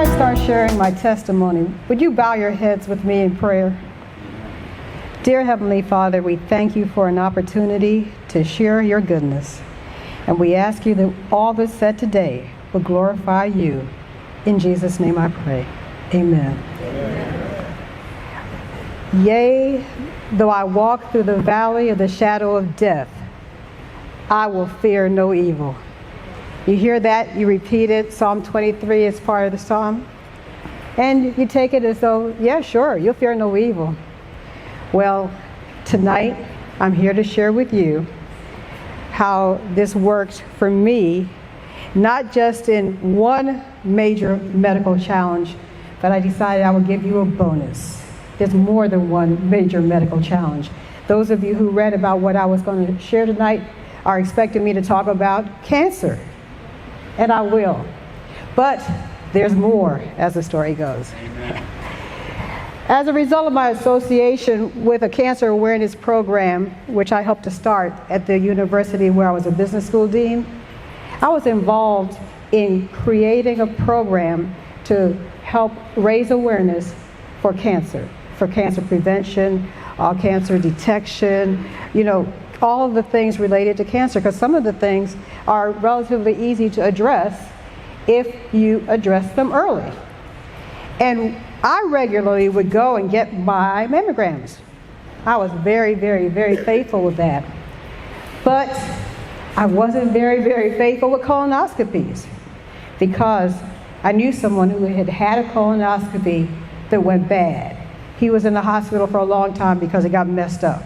I start sharing my testimony, would you bow your heads with me in prayer? Dear Heavenly Father, we thank you for an opportunity to share your goodness. And we ask you that all that's said today will glorify you. In Jesus' name I pray. Amen. Amen. Yea, though I walk through the valley of the shadow of death, I will fear no evil. You hear that? You repeat it. Psalm 23 is part of the psalm. And you take it as though, yeah, sure, you'll fear no evil. Well, tonight I'm here to share with you how this worked for me, not just in one major medical challenge, but I decided I would give you a bonus. There's more than one major medical challenge. Those of you who read about what I was going to share tonight are expecting me to talk about cancer. And I will. But there's more, as the story goes. Amen. As a result of my association with a cancer awareness program, which I helped to start at the university where I was a business school dean, I was involved in creating a program to help raise awareness for cancer prevention, cancer detection, all of the things related to cancer, because some of the things are relatively easy to address if you address them early. And I regularly would go and get my mammograms. I was very, very, very faithful with that. But I wasn't very, very faithful with colonoscopies, because I knew someone who had had a colonoscopy that went bad. He was in the hospital for a long time because it got messed up.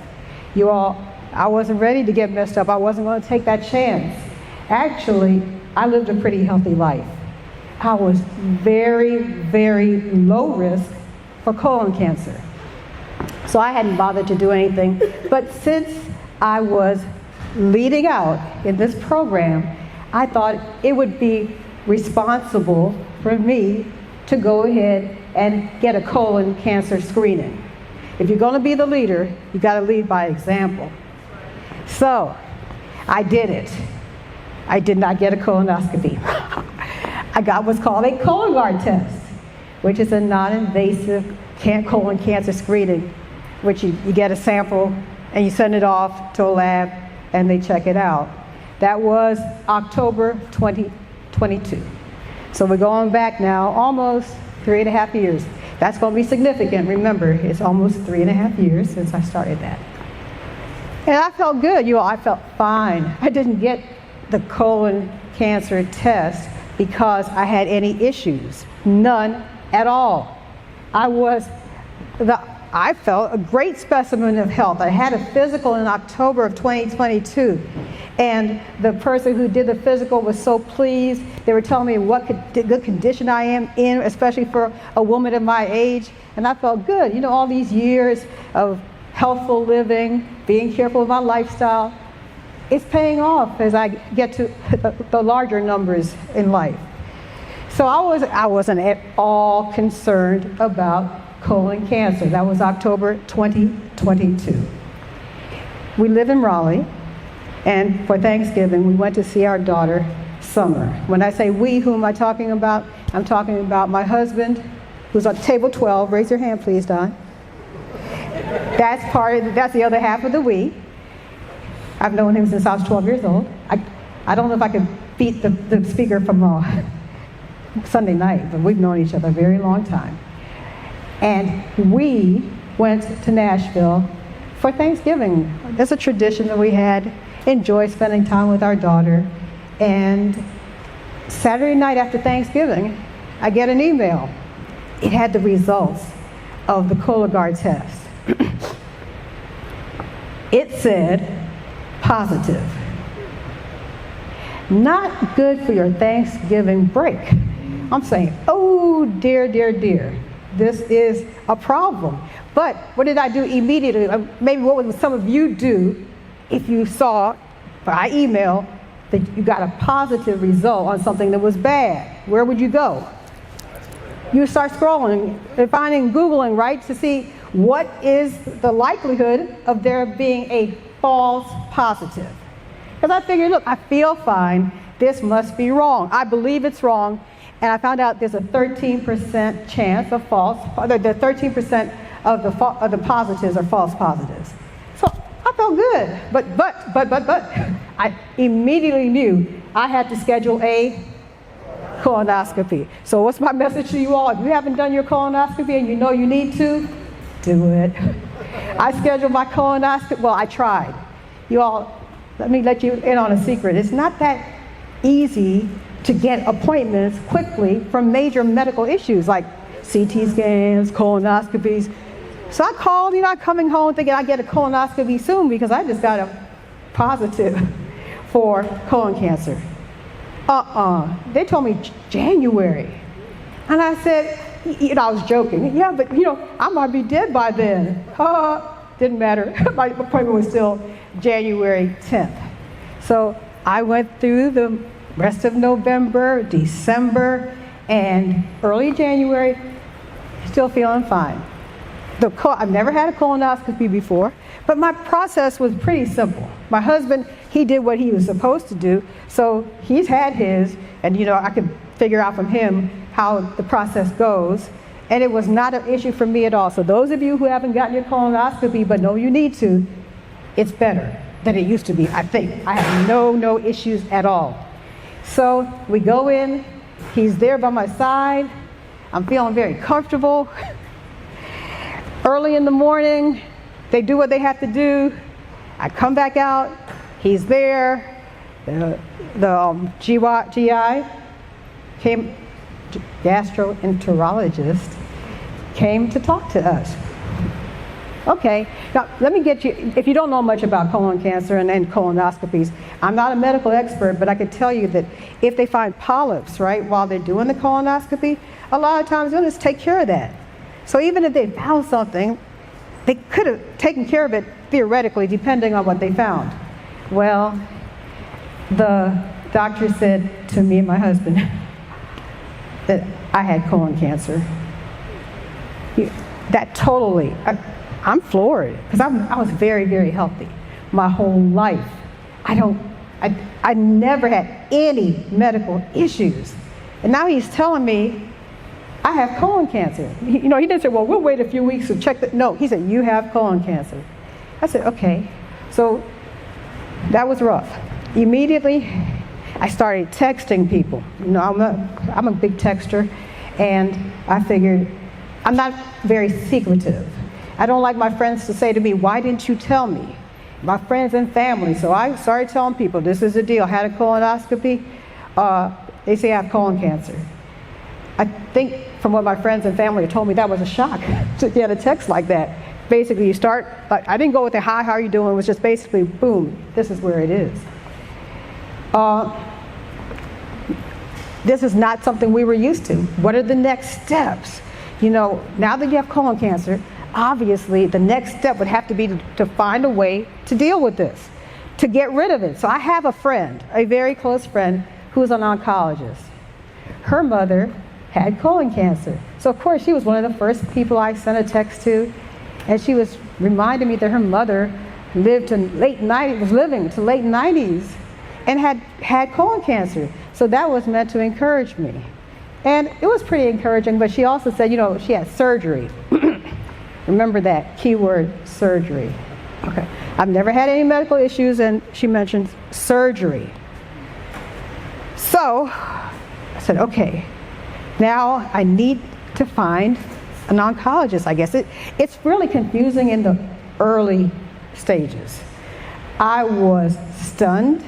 You all, I wasn't ready to get messed up. I wasn't going to take that chance. Actually, I lived a pretty healthy life. I was very, very low risk for colon cancer. So I hadn't bothered to do anything. But since I was leading out in this program, I thought it would be responsible for me to go ahead and get a colon cancer screening. If you're going to be the leader, you got to lead by example. So I did it. I did not get a colonoscopy. I got what's called a Cologuard test, which is a non-invasive colon cancer screening, which you get a sample and you send it off to a lab and they check it out. That was October 2022. So we're going back now almost 3.5 years. That's going to be significant. Remember, it's almost 3.5 years since I started that. And I felt good, I felt fine. I didn't get the colon cancer test because I had any issues. None at all. I felt a great specimen of health. I had a physical in October of 2022. And the person who did the physical was so pleased. They were telling me what good condition I am in, especially for a woman of my age. And I felt good. All these years of healthful living, being careful of my lifestyle, it's paying off as I get to the larger numbers in life. So I wasn't at all concerned about colon cancer. That was October 2022. We live in Raleigh, and for Thanksgiving, we went to see our daughter, Summer. When I say we, who am I talking about? I'm talking about my husband, who's on table 12. Raise your hand, please, Don. That's the other half of the we. I've known him since I was 12 years old. I don't know if I could beat the speaker from Sunday night, but we've known each other a very long time. And we went to Nashville for Thanksgiving. It's a tradition that we had. Enjoy spending time with our daughter. And Saturday night after Thanksgiving, I get an email. It had the results of the Cologuard test. It said positive. Not good for your Thanksgiving break. I'm saying, oh dear, dear, dear. This is a problem. But what did I do immediately? Maybe what would some of you do if you saw by email that you got a positive result on something that was bad? Where would you go? You start scrolling and Googling, right, to see what is the likelihood of there being a false positive. Because I figured, look, I feel fine. This must be wrong. I believe it's wrong. and I found out there's a 13% chance of false, the 13% of the positives are false positives. So I felt good, but I immediately knew I had to schedule a colonoscopy. So what's my message to you all? If you haven't done your colonoscopy and you know you need to, do it. I scheduled my colonoscopy. Well, I tried. You all, let me let you in on a secret. It's not that easy to get appointments quickly for major medical issues like CT scans, colonoscopies. So I called, I'm coming home thinking I get a colonoscopy soon because I just got a positive for colon cancer. They told me January. And I said, I was joking. Yeah, but I might be dead by then. Didn't matter. My appointment was still January 10th. So I went through the rest of November, December, and early January, still feeling fine. I've never had a colonoscopy before, but my process was pretty simple. My husband, he did what he was supposed to do, so he's had his, and I could figure out from him how the process goes, and it was not an issue for me at all. So those of you who haven't gotten your colonoscopy but know you need to, it's better than it used to be, I think. I have no issues at all. So we go in, he's there by my side, I'm feeling very comfortable. Early in the morning, they do what they have to do. I come back out, he's there. The GI came, gastroenterologist came to talk to us. Okay, now let me get you, if you don't know much about colon cancer and colonoscopies, I'm not a medical expert, but I can tell you that if they find polyps, right, while they're doing the colonoscopy, a lot of times they'll just take care of that. So even if they found something, they could have taken care of it theoretically, depending on what they found. Well, the doctor said to me and my husband that I had colon cancer. That totally, I'm floored, because I was very healthy my whole life. I never had any medical issues. And now he's telling me I have colon cancer. He didn't say, well, we'll wait a few weeks to check that. No, he said, you have colon cancer. I said, okay. So that was rough. Immediately, I started texting people. I'm a big texter, and I figured I'm not very secretive. I don't like my friends to say to me, why didn't you tell me? My friends and family. So I started telling people, this is the deal. I had a colonoscopy. They say I have colon cancer. I think from what my friends and family told me, that was a shock to get a text like that. Basically, you start, I didn't go with the hi, how are you doing? It was just basically, boom, this is where it is. This is not something we were used to. What are the next steps? Now that you have colon cancer, obviously the next step would have to be to find a way to deal with this, to get rid of it. So I have a friend, a very close friend, who's an oncologist. Her mother had colon cancer. So of course she was one of the first people I sent a text to, and she was reminding me that her mother lived to late 90s and had colon cancer. So that was meant to encourage me. And it was pretty encouraging, but she also said, she had surgery. Remember that keyword, surgery. Okay. I've never had any medical issues, and she mentioned surgery. So I said, okay, now I need to find an oncologist, I guess. It's really confusing in the early stages. I was stunned,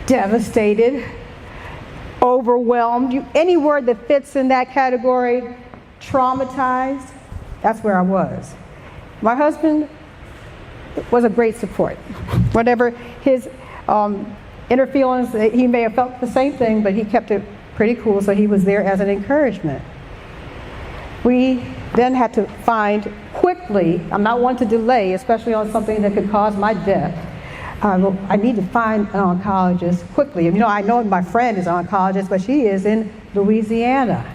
devastated, overwhelmed. Any word that fits in that category, traumatized, that's where I was. My husband was a great support. Whatever his inner feelings, he may have felt the same thing, but he kept it pretty cool, so he was there as an encouragement. We then had to find quickly, I'm not one to delay, especially on something that could cause my death. I need to find an oncologist quickly. I know my friend is an oncologist, but she is in Louisiana.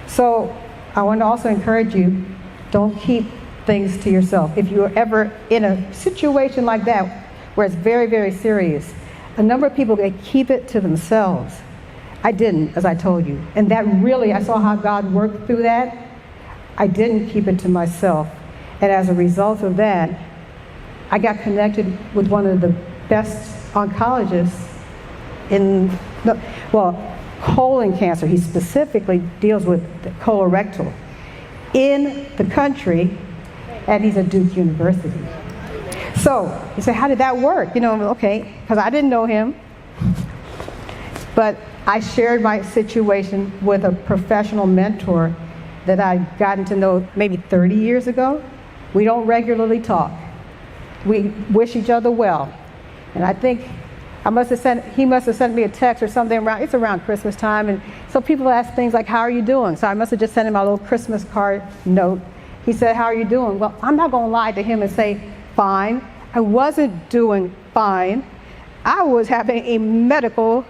So I want to also encourage you, don't keep things to yourself. If you're ever in a situation like that, where it's very serious, a number of people, they keep it to themselves. I didn't, as I told you. And that really, I saw how God worked through that. I didn't keep it to myself. And as a result of that, I got connected with one of the best oncologists in, colon cancer. He specifically deals with colorectal in the country, and he's at Duke University. So you say, how did that work? Okay, because I didn't know him, but I shared my situation with a professional mentor that I'd gotten to know maybe 30 years ago. We don't regularly talk. We wish each other well. And I think he must have sent me a text or something it's around Christmas time. And so people ask things like, how are you doing? So I must have just sent him a little Christmas card note. He said, how are you doing? Well, I'm not going to lie to him and say, fine. I wasn't doing fine. I was having a medical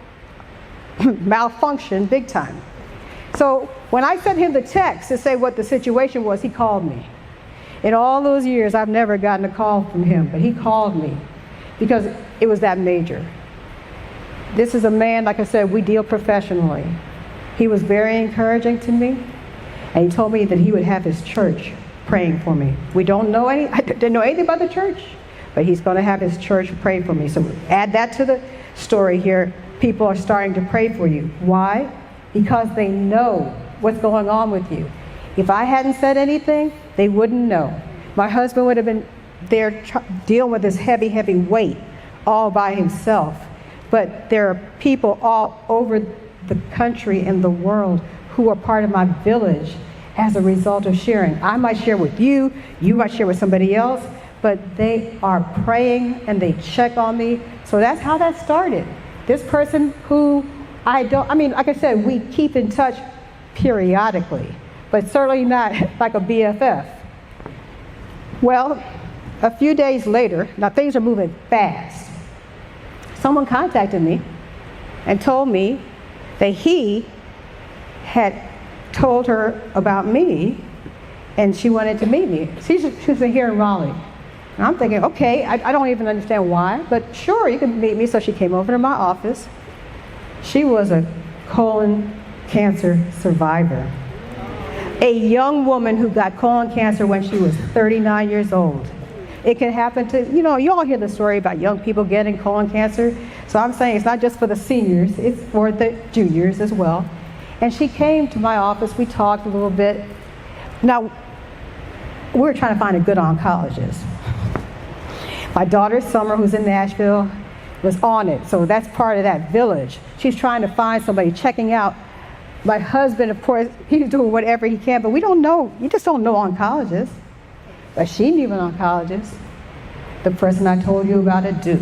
malfunction big time. So when I sent him the text to say what the situation was, he called me. In all those years, I've never gotten a call from him, but he called me because it was that major. This is a man, like I said, we deal professionally. He was very encouraging to me, and he told me that he would have his church praying for me. I didn't know anything about the church, but he's going to have his church pray for me. So add that to the story here. People are starting to pray for you. Why? Because they know what's going on with you. If I hadn't said anything, they wouldn't know. My husband would have been there dealing with this heavy, heavy weight all by himself. But there are people all over the country and the world who are part of my village as a result of sharing. I might share with you, you might share with somebody else, but they are praying and they check on me. So that's how that started. This person who like I said, we keep in touch periodically, but certainly not like a BFF. Well, a few days later, now things are moving fast. Someone contacted me and told me that he had told her about me and she wanted to meet me. She's here in Raleigh. And I'm thinking, okay, I don't even understand why, but sure, you can meet me. So she came over to my office. She was a colon cancer survivor. A young woman who got colon cancer when she was 39 years old. It can happen to, you all hear the story about young people getting colon cancer. So I'm saying it's not just for the seniors, it's for the juniors as well. And she came to my office, we talked a little bit. Now, we were trying to find a good oncologist. My daughter, Summer, who's in Nashville, was on it. So that's part of that village. She's trying to find somebody, checking out. My husband, of course, he's doing whatever he can, but we don't know, you just don't know oncologists. But she knew an oncologist, the person I told you about at Duke.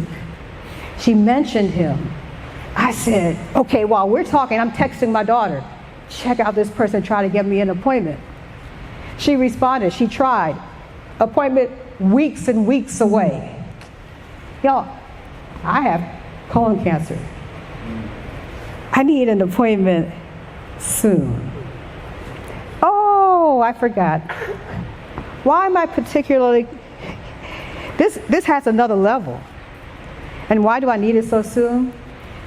She mentioned him. I said, okay, while we're talking, I'm texting my daughter, check out this person, try to get me an appointment. She responded, she tried. Appointment weeks and weeks away. Y'all, I have colon cancer. I need an appointment soon. Oh, I forgot. Why am I particularly, this has another level. And why do I need it so soon?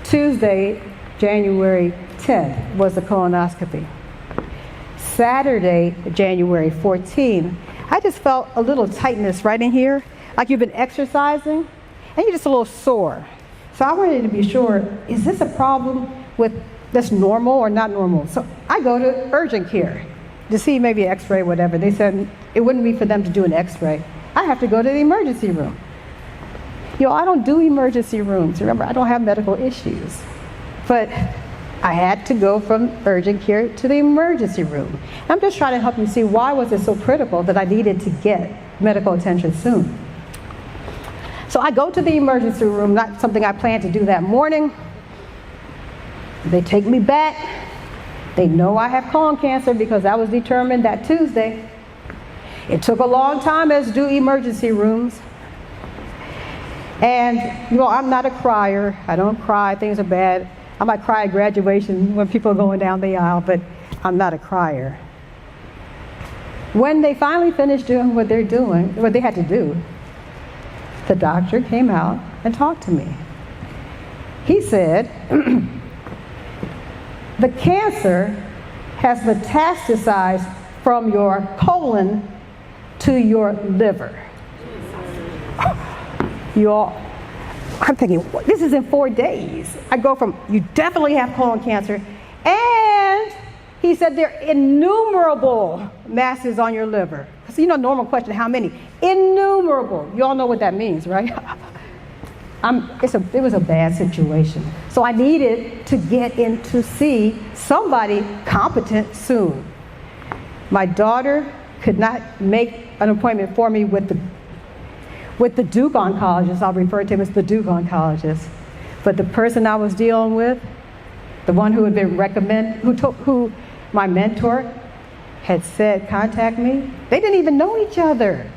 Tuesday, January 10th was the colonoscopy. Saturday, January 14th, I just felt a little tightness right in here, like you've been exercising, and you're just a little sore. So I wanted to be sure, is this a problem that's normal or not normal? So I go to urgent care to see maybe an x-ray, whatever. They said it wouldn't be for them to do an x-ray. I have to go to the emergency room. I don't do emergency rooms. Remember, I don't have medical issues. But I had to go from urgent care to the emergency room. I'm just trying to help you see why was it so critical that I needed to get medical attention soon. So I go to the emergency room, not something I planned to do that morning. They take me back. They know I have colon cancer because that was determined that Tuesday. It took a long time, as do emergency rooms. And, I'm not a crier. I don't cry. Things are bad. I might cry at graduation when people are going down the aisle, but I'm not a crier. When they finally finished doing what they had to do, the doctor came out and talked to me. He said, The cancer has metastasized from your colon to your liver. I'm thinking, this is in 4 days. I go from, you definitely have colon cancer, and he said there are innumerable masses on your liver. So, normal question, how many? Innumerable. You all know what that means, right? It was a bad situation. So I needed to get in to see somebody competent soon. My daughter could not make an appointment for me with the Duke oncologist. I'll refer to him as the Duke oncologist. But the person I was dealing with, the one who had been recommended, who my mentor had said contact me, they didn't even know each other.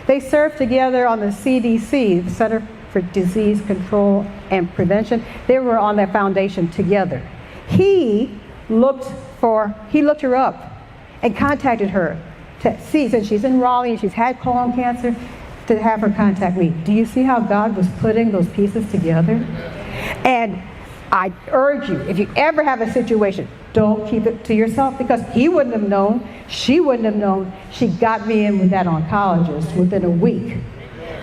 They served together on the CDC, the Center for Disease Control and Prevention. They were on that foundation together. He looked her up and contacted her to see, since she's in Raleigh and she's had colon cancer, to have her contact me. Do you see how God was putting those pieces together? And I urge you, if you ever have a situation, don't keep it to yourself, because he wouldn't have known, she wouldn't have known. She got me in with that oncologist within a week.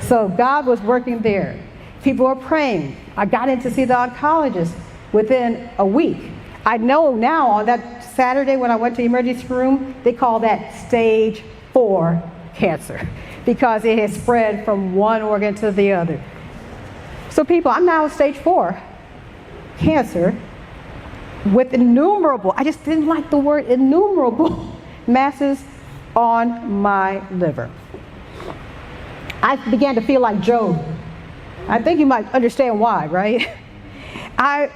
So God was working there. People were praying. I got in to see the oncologist within a week. I know now on that Saturday when I went to the emergency room, they call that stage 4 cancer, because it has spread from one organ to the other. So people, I'm now stage 4 cancer with innumerable, I just didn't like the word innumerable, masses on my liver. I began to feel like Job. I think you might understand why, right? I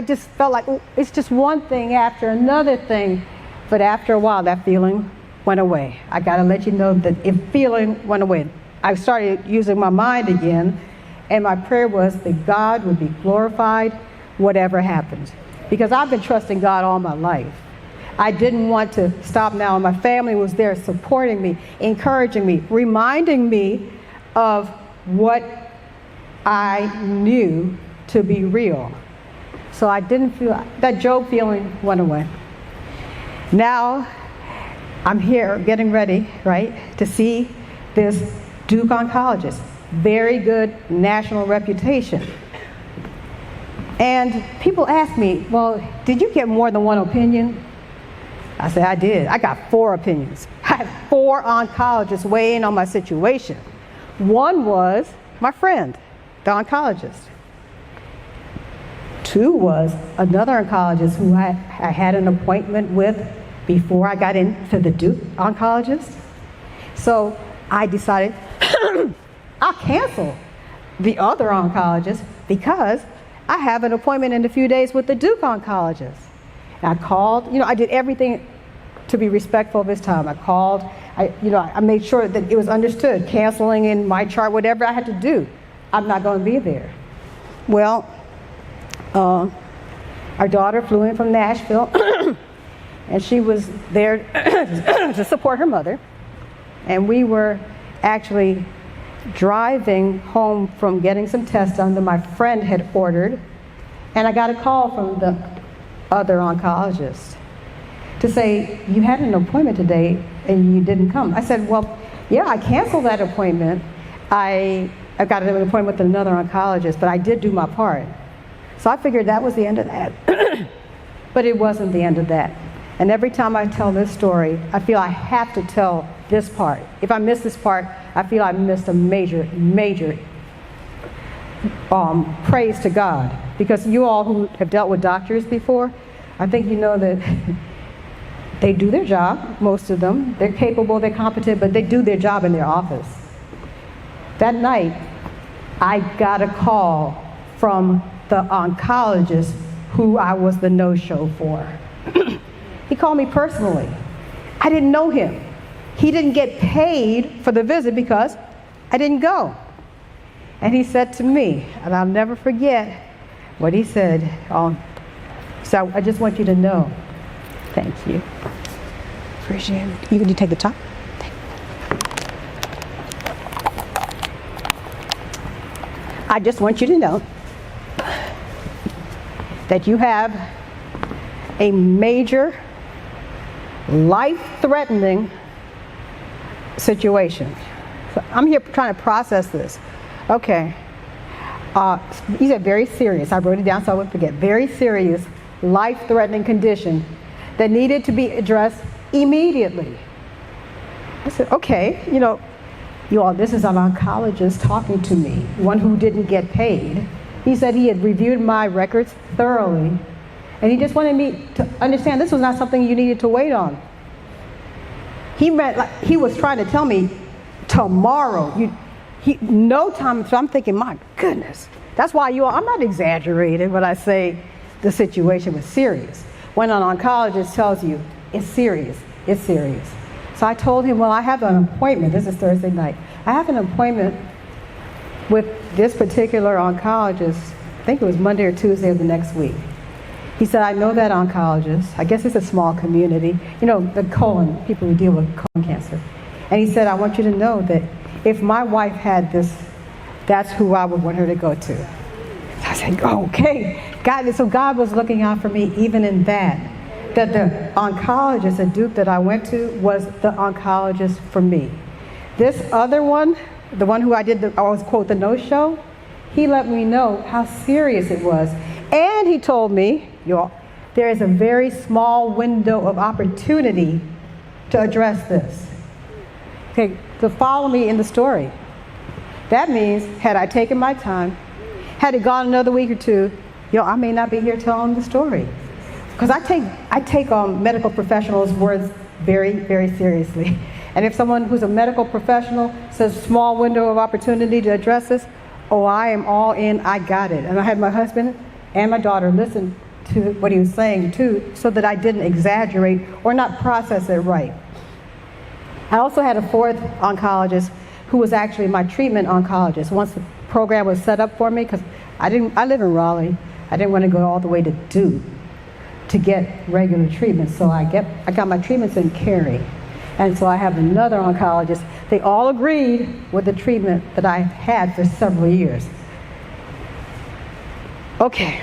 just felt like it's just one thing after another thing, but after a while that feeling went away. I gotta let you know that the feeling went away. I started using my mind again, and my prayer was that God would be glorified whatever happened. Because I've been trusting God all my life. I didn't want to stop now. My family was there supporting me, encouraging me, reminding me of what I knew to be real. So I didn't feel, that Job feeling went away. Now I'm here getting ready, right, to see this Duke oncologist. Very good national reputation. And people ask me, well, did you get more than one opinion? I said, I did. I got 4 opinions. I had 4 oncologists weighing on my situation. One was my friend, the oncologist. 2 was another oncologist who I had an appointment with before I got into the Duke oncologist. So I decided I'll cancel the other oncologist because I have an appointment in a few days with the Duke oncologist. And I called, I did everything to be respectful of his time. I called, I made sure that it was understood, canceling in my chart, whatever I had to do. I'm not going to be there. Well, our daughter flew in from Nashville, and she was there to support her mother. And we were actually driving home from getting some tests done that my friend had ordered, and I got a call from the other oncologist to say, you had an appointment today and you didn't come. I said, well, yeah, I canceled that appointment. I got an appointment with another oncologist, but I did do my part. So I figured that was the end of that. But it wasn't the end of that. And every time I tell this story, I feel I have to tell this part. If I miss this part, I feel I missed a major praise to God. Because you all who have dealt with doctors before, I think you know that they do their job, most of them. They're capable, they're competent, but they do their job in their office. That night, I got a call from the oncologist who I was the no-show for. He called me personally. I didn't know him. He didn't get paid for the visit because I didn't go. And he said to me, and I'll never forget what he said, so I just want you to know. Thank you. Appreciate it. Can you take the top? I just want you to know that you have a major, life-threatening situation. So I'm here trying to process this. Okay. He said very serious. I wrote it down so I wouldn't forget. Very serious, life-threatening condition that needed to be addressed immediately. I said, okay, you all, this is an oncologist talking to me, one who didn't get paid. He said he had reviewed my records thoroughly, and he just wanted me to understand this was not something you needed to wait on. He was trying to tell me tomorrow. No time. So I'm thinking, my goodness. That's why I'm not exaggerating when I say the situation was serious. When an oncologist tells you it's serious, it's serious. So I told him, well, I have an appointment. This is Thursday night. I have an appointment with this particular oncologist. I think it was Monday or Tuesday of the next week. He said, I know that oncologist. I guess it's a small community. The colon, people who deal with colon cancer. And he said, I want you to know that if my wife had this, that's who I would want her to go to. So I said, okay. So God was looking out for me even in that. That the oncologist at Duke that I went to was the oncologist for me. This other one, the one who I always quote the no-show, he let me know how serious it was. And he told me, y'all, there is a very small window of opportunity to address this. Okay, to follow me in the story. That means, had I taken my time, had it gone another week or two, I may not be here telling the story. Because I take medical professionals' words very, very seriously. And if someone who's a medical professional says small window of opportunity to address this, I am all in, I got it. And I had my husband and my daughter listen to what he was saying too, so that I didn't exaggerate or not process it right. I also had a fourth oncologist who was actually my treatment oncologist. Once the program was set up for me, because I live in Raleigh, I didn't want to go all the way to Duke to get regular treatment. So I got my treatments in Cary. And so I have another oncologist. They all agreed with the treatment that I had for several years. Okay,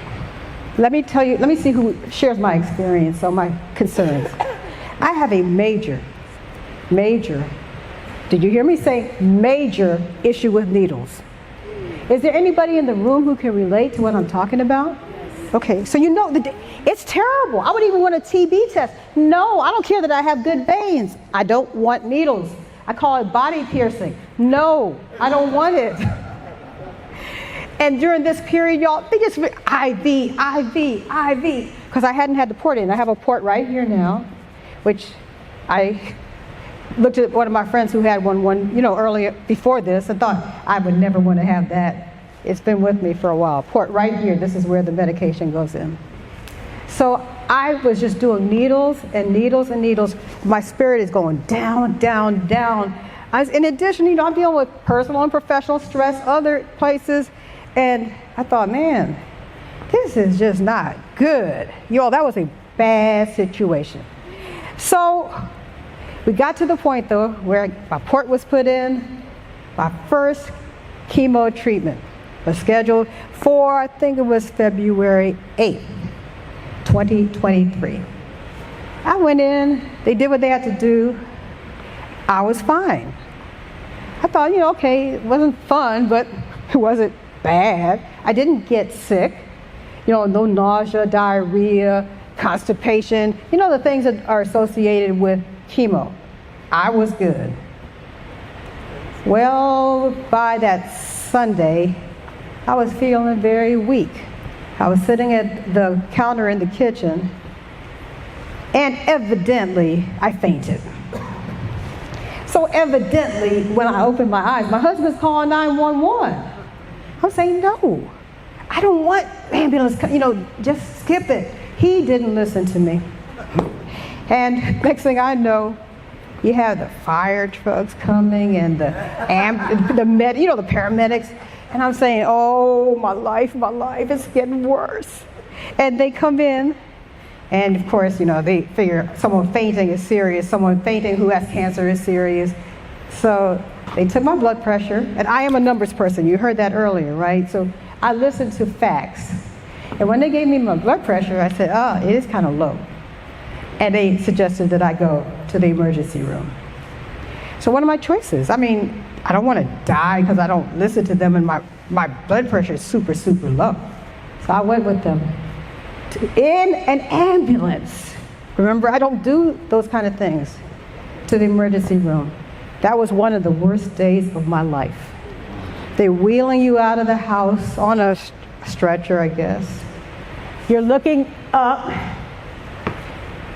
let me see who shares my experience or my concerns. I have a major, did you hear me say major issue with needles? Is there anybody in the room who can relate to what I'm talking about? Okay, so it's terrible. I would even want a TB test. No, I don't care that I have good veins. I don't want needles. I call it body piercing. No, I don't want it. And during this period, y'all, they just IV, because I hadn't had the port in. I have a port right here now, which I looked at one of my friends who had one earlier before this and thought I would never want to have that. It's been with me for a while. Port right here, this is where the medication goes in. So I was just doing needles and needles and needles. My spirit is going down, down, down. In addition, I'm dealing with personal and professional stress, other places. And I thought, man, this is just not good. That was a bad situation. So we got to the point, though, where my port was put in. My first chemo treatment was scheduled for, I think it was February 8th, 2023. I went in, they did what they had to do. I was fine. I thought, okay, it wasn't fun, but it wasn't bad. I didn't get sick. No nausea, diarrhea, constipation, the things that are associated with chemo. I was good. Well, by that Sunday, I was feeling very weak. I was sitting at the counter in the kitchen, and evidently, I fainted. So evidently, when I opened my eyes, my husband's calling 911. I'm saying, no, I don't want ambulance, just skip it. He didn't listen to me. And next thing I know, you have the fire trucks coming and the paramedics. And I'm saying, oh, my life is getting worse. And they come in, and of course, they figure someone fainting is serious, someone fainting who has cancer is serious. So they took my blood pressure, and I am a numbers person. You heard that earlier, right? So I listened to facts. And when they gave me my blood pressure, I said, oh, it is kind of low. And they suggested that I go to the emergency room. So what are my choices? I mean, I don't want to die because I don't listen to them and my blood pressure is super, super low. So I went with them in an ambulance. Remember, I don't do those kind of things. To the emergency room. That was one of the worst days of my life. They're wheeling you out of the house on a stretcher, I guess. You're looking up.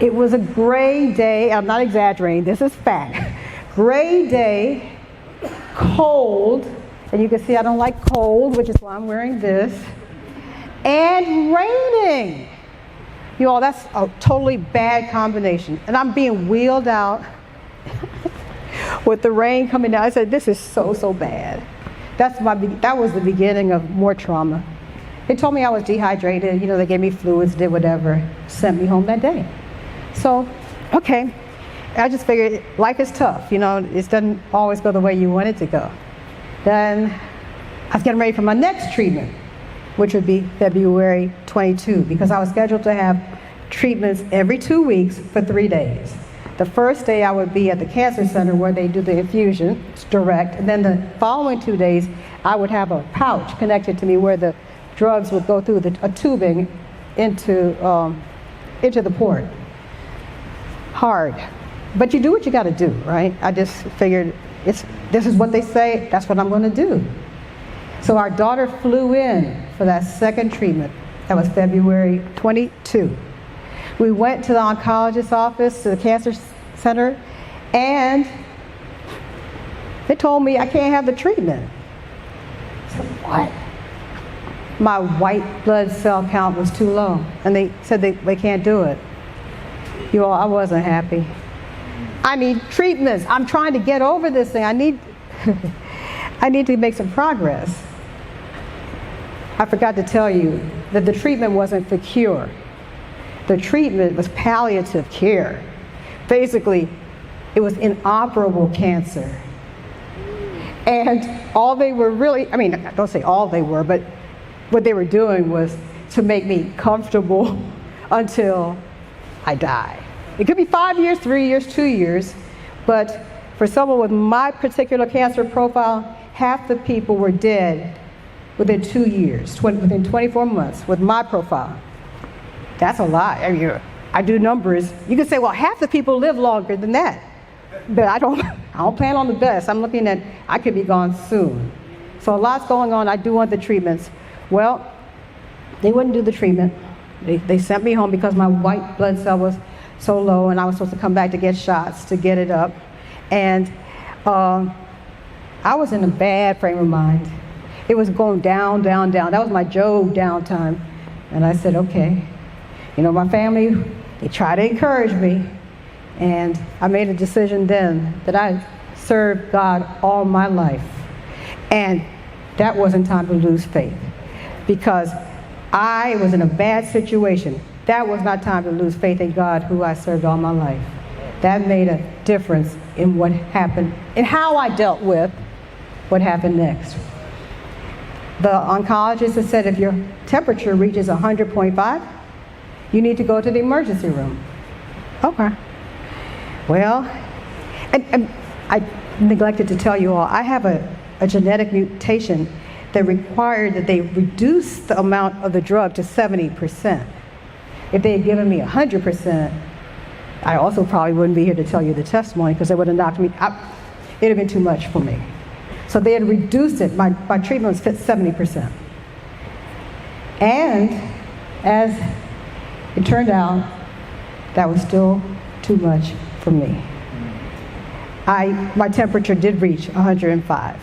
It was a gray day. I'm not exaggerating. This is fact. Gray day, cold, and you can see I don't like cold, which is why I'm wearing this, and raining. You all, that's a totally bad combination. And I'm being wheeled out with the rain coming down. I said, this is so, so bad. That was the beginning of more trauma. They told me I was dehydrated. You know, they gave me fluids, did whatever, sent me home that day. So, okay. I just figured life is tough. You know, it doesn't always go the way you want it to go. Then I was getting ready for my next treatment, which would be February 22, because I was scheduled to have treatments every 2 weeks for 3 days. The first day I would be at the cancer center where they do the infusion, it's direct, and then the following 2 days I would have a pouch connected to me where the drugs would go through a tubing into the port. Hard. But you do what you got to do, right? I just figured this is what they say, that's what I'm going to do. So our daughter flew in for that second treatment. That was February 22. We went to the oncologist's office, to the cancer center, and they told me I can't have the treatment. I said, what? My white blood cell count was too low, and they said they can't do it. You all, I wasn't happy. I need treatments. I'm trying to get over this thing. I need to make some progress. I forgot to tell you that the treatment wasn't for cure. The treatment was palliative care. Basically, it was inoperable cancer. And all they were really, I mean, I don't say all they were, but what they were doing was to make me comfortable until I die. It could be 5 years, 3 years, 2 years, but for someone with my particular cancer profile, half the people were dead within 2 years, within 24 months with my profile. That's a lot. I mean, I do numbers. You can say, well, half the people live longer than that. But I don't plan on the best. I'm looking at, I could be gone soon. So a lot's going on. I do want the treatments. Well, they wouldn't do the treatment. They sent me home because my white blood cell was so low, and I was supposed to come back to get shots to get it up. And I was in a bad frame of mind. It was going down, down, down. That was my Job downtime. And I said, okay. You know, my family, they try to encourage me. And I made a decision then that I served God all my life. And that wasn't time to lose faith, because I was in a bad situation. That was not time to lose faith in God, who I served all my life. That made a difference in what happened, in how I dealt with what happened next. The oncologist has said if your temperature reaches 100.5, you need to go to the emergency room. Okay. Well, and I neglected to tell you all, I have a genetic mutation that required that they reduce the amount of the drug to 70%. If they had given me 100%, I also probably wouldn't be here to tell you the testimony, because they would have knocked me out. It would have been too much for me. So they had reduced it. My treatment was 70%. And as it turned out, that was still too much for me. My temperature did reach 105.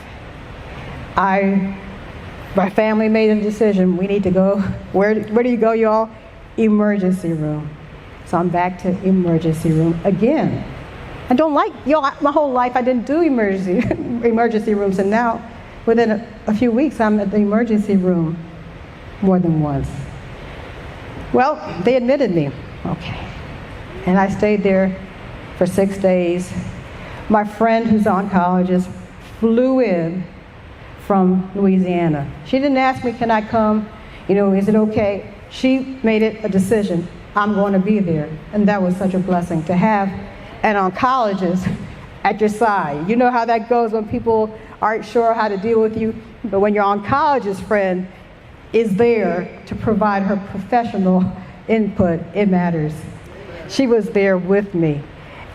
My family made a decision. We need to go. Where do you go, y'all? Emergency room. So I'm back to emergency room again. I don't like, my whole life I didn't do emergency rooms, and now within a few weeks I'm at the emergency room more than once. Well, they admitted me. Okay. And I stayed there for 6 days. My friend, who's an oncologist, flew in from Louisiana. She didn't ask me, can I come? You know, is it okay? she made it a decision. I'm going to be there. And that was such a blessing to have an oncologist at your side. You know how that goes when people aren't sure how to deal with you, but when your oncologist friend is there to provide her professional input, it matters. She was there with me.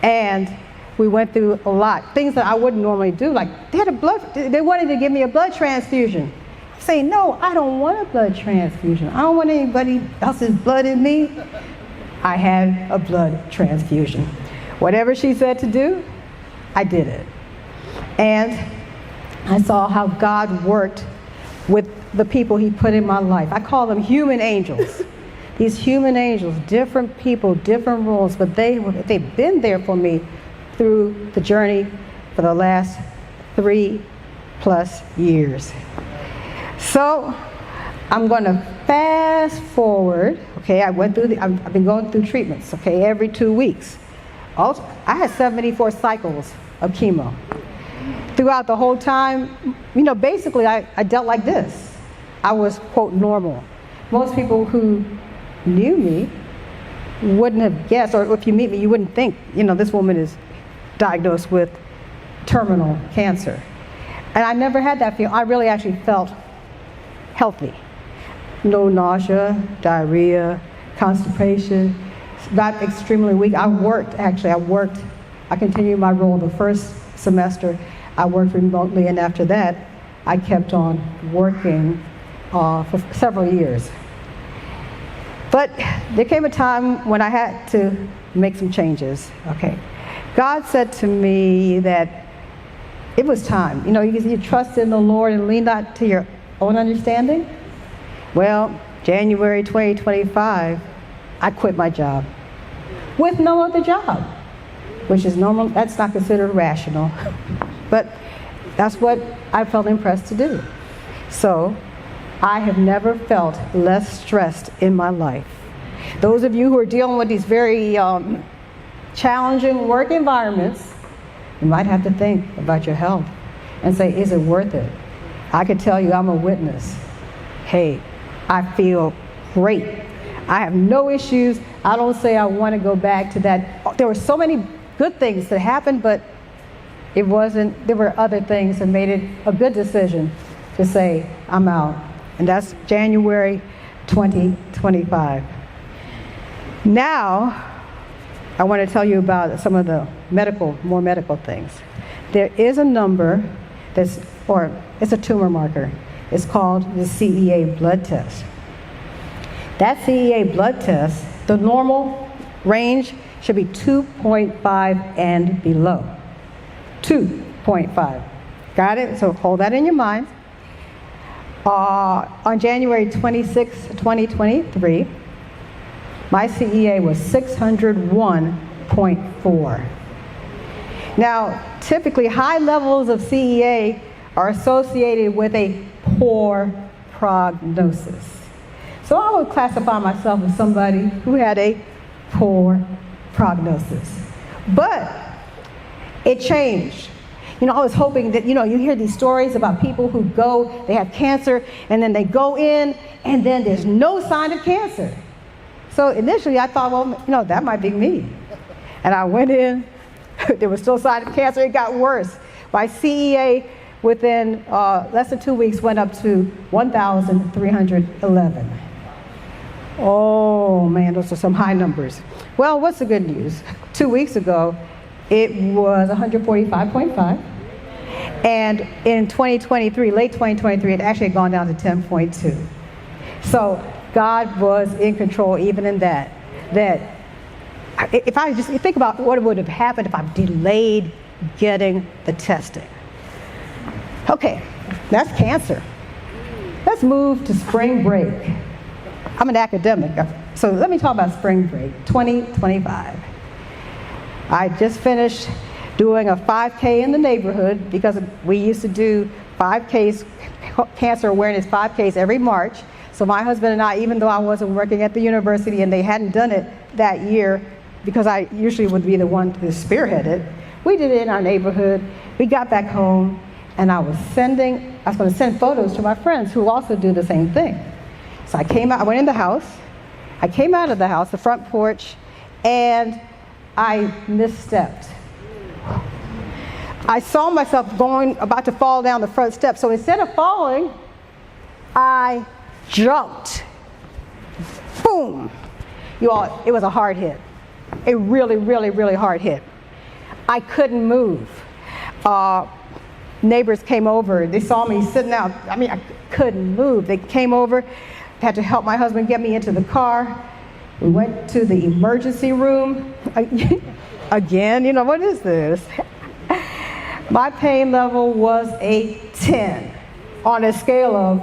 And we went through a lot, things that I wouldn't normally do. Like they wanted to give me a blood transfusion. I say, no, I don't want a blood transfusion. I don't want anybody else's blood in me. I had a blood transfusion. Whatever she said to do, I did it. And I saw how God worked with the people he put in my life. I call them human angels. These human angels, different people, different roles, but they've been there for me through the journey for the last 3+ years. So I'm going to fast forward. Okay, I've been going through treatments, okay, every 2 weeks. Also, I had 74 cycles of chemo. Throughout the whole time, basically I dealt like this. I was, quote, normal. Most people who knew me wouldn't have guessed, or if you meet me, you wouldn't think, this woman is diagnosed with terminal cancer. And I never had that feeling. I really actually felt healthy. No nausea, diarrhea, constipation, got extremely weak. I continued my role the first semester. I worked remotely, and after that, I kept on working for several years. But there came a time when I had to make some changes, okay? God said to me that it was time. You trust in the Lord and lean not to your own understanding. Well, January 2025, I quit my job with no other job, which is normal. That's not considered rational, but that's what I felt impressed to do. So I have never felt less stressed in my life. Those of you who are dealing with these very challenging work environments, you might have to think about your health and say, is it worth it? I can tell you, I'm a witness. Hey, I feel great. I have no issues. I don't say I want to go back to that. There were so many good things that happened, but there were other things that made it a good decision to say, I'm out. And that's January 2025. Now, I want to tell you about some of the more medical things. There is a number it's a tumor marker. It's called the CEA blood test. That CEA blood test, the normal range should be 2.5 and below. 2.5. Got it? So hold that in your mind. On January 26, 2023, my CEA was 601.4. Now, typically high levels of CEA are associated with a poor prognosis. So I would classify myself as somebody who had a poor prognosis. But it changed. I was hoping that, you hear these stories about people who they have cancer, and then they go in, and then there's no sign of cancer. So initially I thought, well, that might be me. And I went in, there was still sign of cancer, it got worse. My CEA within less than 2 weeks went up to 1,311. Oh man, those are some high numbers. Well, what's the good news? 2 weeks ago, it was 145.5. And in 2023, late 2023, it actually had gone down to 10.2. So God was in control even in that. If I just think about what would have happened if I delayed getting the testing. Okay, that's cancer. Let's move to spring break. I'm an academic, so let me talk about spring break, 2025. I just finished doing a 5K in the neighborhood because we used to do 5Ks, cancer awareness 5Ks every March. So my husband and I, even though I wasn't working at the university and they hadn't done it that year, because I usually would be the one to spearhead it, we did it in our neighborhood. We got back home, and I was going to send photos to my friends who also do the same thing. So I came out, I went in the house, I came out of the house, the front porch, and I misstepped. I saw myself about to fall down the front steps. So instead of falling, I jumped. Boom. You all, it was a hard hit. A really, really, really hard hit. I couldn't move. Neighbors came over. They saw me sitting out. I mean, I couldn't move. They came over, had to help my husband get me into the car. We went to the emergency room. Again, you know, what is this? My pain level was a 10 on a scale of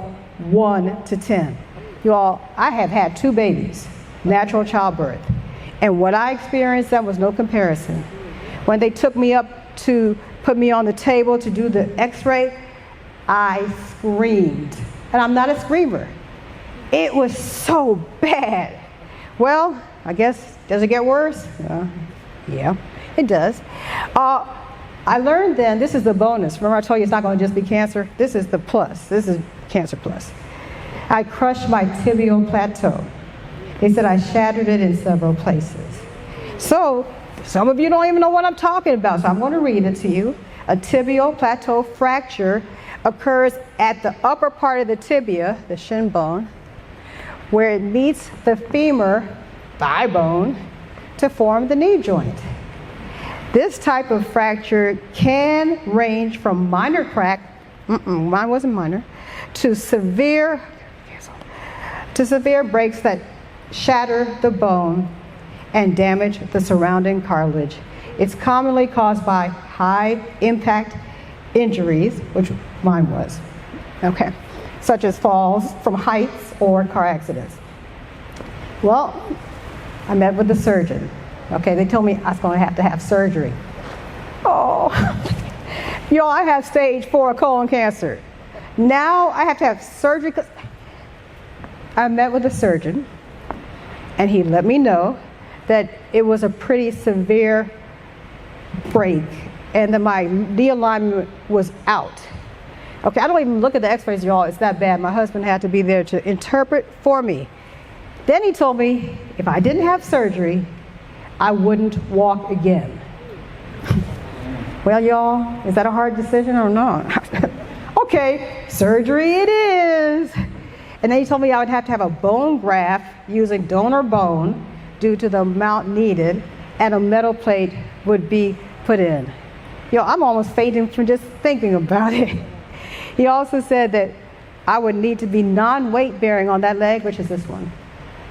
1 to 10. You all, I have had 2 babies, natural childbirth. And what I experienced, that was no comparison. When they took me up to put me on the table to do the x-ray, I screamed. And I'm not a screamer. It was so bad. Well, I guess, does it get worse? Yeah, it does. I learned then, this is the bonus. Remember I told you it's not going to just be cancer? This is the plus. This is cancer plus. I crushed my tibial plateau. They said I shattered it in several places. So, some of you don't even know what I'm talking about, so I'm going to read it to you. A tibial plateau fracture occurs at the upper part of the tibia, the shin bone, where it meets the femur, thigh bone, to form the knee joint. This type of fracture can range from minor crack, mine wasn't minor, to severe breaks that shatter the bone and damage the surrounding cartilage. It's commonly caused by high impact injuries, which mine was, okay, such as falls from heights or car accidents. Well, I met with the surgeon. Okay, they told me I was going to have surgery. Oh, y'all, I have stage 4 colon cancer. Now I have to have surgery. I met with the surgeon, and he let me know that it was a pretty severe break, and that my knee alignment was out. Okay, I don't even look at the x-rays, y'all. It's that bad. My husband had to be there to interpret for me. Then he told me if I didn't have surgery, I wouldn't walk again. Well, y'all, is that a hard decision or not? Okay, surgery it is. And then he told me I would have to have a bone graft using donor bone due to the amount needed, and a metal plate would be put in. Yo, I'm almost fainting from just thinking about it. He also said that I would need to be non-weight bearing on that leg, which is this one,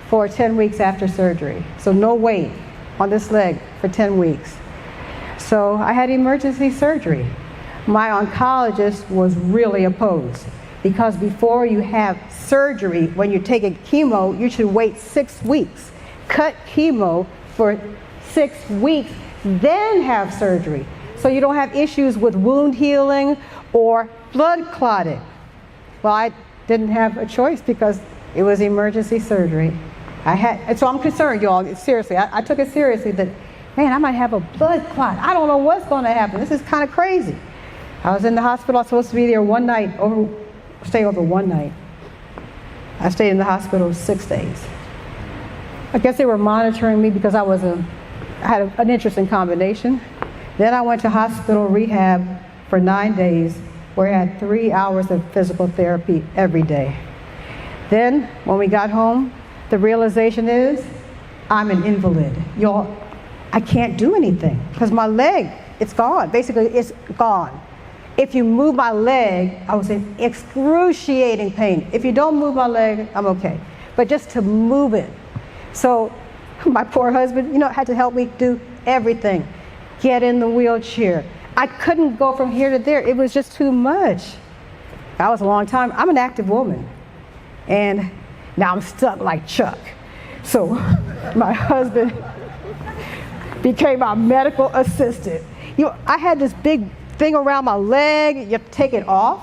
for 10 weeks after surgery. So no weight on this leg for 10 weeks. So I had emergency surgery. My oncologist was really opposed, because before you have surgery, when you're taking chemo, you should wait 6 weeks. Cut chemo for 6 weeks, then have surgery. So you don't have issues with wound healing or blood clotting. Well, I didn't have a choice because it was emergency surgery. And so I'm concerned, y'all, seriously. I took it seriously that, man, I might have a blood clot. I don't know what's going to happen. This is kind of crazy. I was in the hospital. I was supposed to be there one night, stay over one night. I stayed in the hospital 6 days. I guess they were monitoring me because I had an interesting combination. Then I went to hospital rehab for 9 days, where I had 3 hours of physical therapy every day. Then, when we got home, the realization is I'm an invalid. Y'all, I can't do anything because my leg, it's gone. Basically, it's gone. If you move my leg, I was in excruciating pain. If you don't move my leg, I'm okay. But just to move it. So my poor husband, had to help me do everything. Get in the wheelchair. I couldn't go from here to there. It was just too much. That was a long time. I'm an active woman. And now I'm stuck like Chuck. So my husband became my medical assistant. I had this big thing around my leg. You have to take it off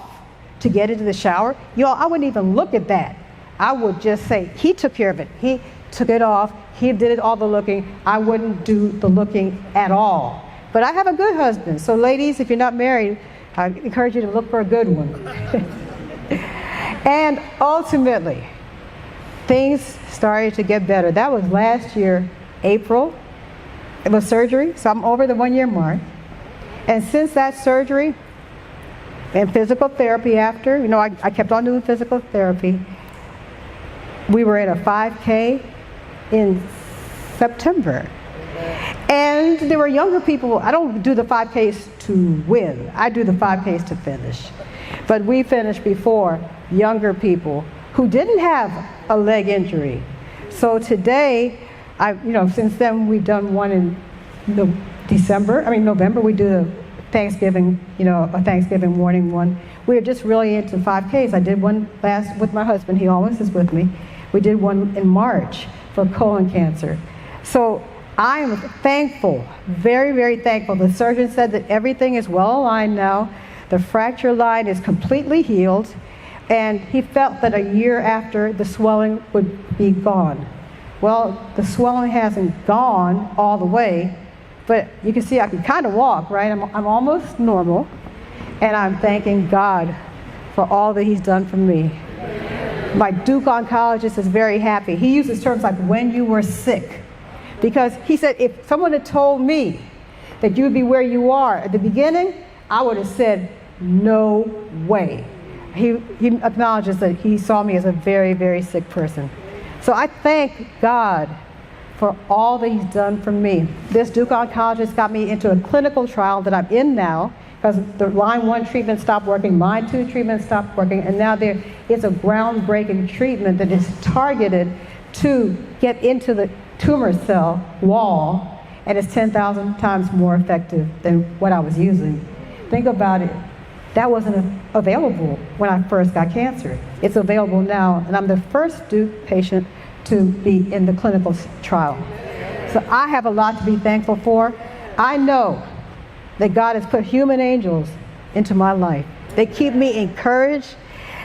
to get into the shower. I wouldn't even look at that. I would just say, he took care of it. He took it off. He did all the looking. I wouldn't do the looking at all. But I have a good husband. So ladies, if you're not married, I encourage you to look for a good one. And ultimately, things started to get better. That was last year, April. It was surgery, so I'm over the 1-year mark. And since that surgery and physical therapy after, I kept on doing physical therapy. We were at a 5K in September. And there were younger people. I don't do the 5Ks to win. I do the 5Ks to finish. But we finished before younger people who didn't have a leg injury. So today, since then we've done one in November, we do the Thanksgiving, a Thanksgiving morning one. We're just really into 5Ks. I did one last with my husband. He always is with me. We did one in March for colon cancer. So I am thankful, very, very thankful. The surgeon said that everything is well aligned now. The fracture line is completely healed. And he felt that a year after, the swelling would be gone. Well, the swelling hasn't gone all the way, but you can see I can kind of walk, right? I'm almost normal, and I'm thanking God for all that he's done for me. My Duke oncologist is very happy. He uses terms like when you were sick, because he said if someone had told me that you would be where you are at the beginning, I would have said, no way. He acknowledges that he saw me as a very, very sick person. So I thank God for all that he's done for me. This Duke oncologist got me into a clinical trial that I'm in now, because the line 1 treatment stopped working, line 2 treatment stopped working, and now there is a groundbreaking treatment that is targeted to get into the tumor cell wall, and it's 10,000 times more effective than what I was using. Think about it. That wasn't available when I first got cancer. It's available now, and I'm the first Duke patient to be in the clinical trial. So I have a lot to be thankful for. I know that God has put human angels into my life. They keep me encouraged.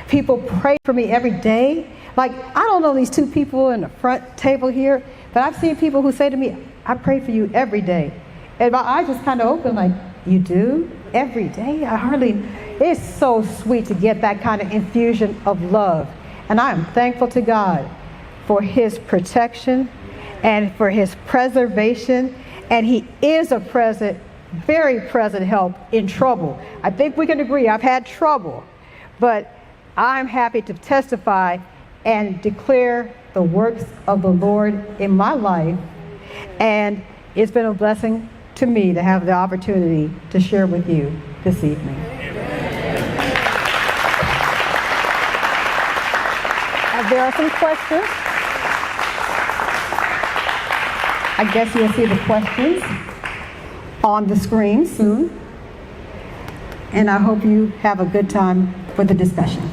People pray for me every day. Like, I don't know these 2 people in the front table here, but I've seen people who say to me, I pray for you every day. And my eyes just kind of open like, you do? Every day? It's so sweet to get that kind of infusion of love. And I am thankful to God for his protection and for his preservation. And he is a very present help in trouble. I think we can agree I've had trouble, but I'm happy to testify and declare the works of the Lord in my life. And it's been a blessing to me to have the opportunity to share with you this evening. There are some questions. I guess you'll see the questions on the screen soon. And I hope you have a good time for the discussion.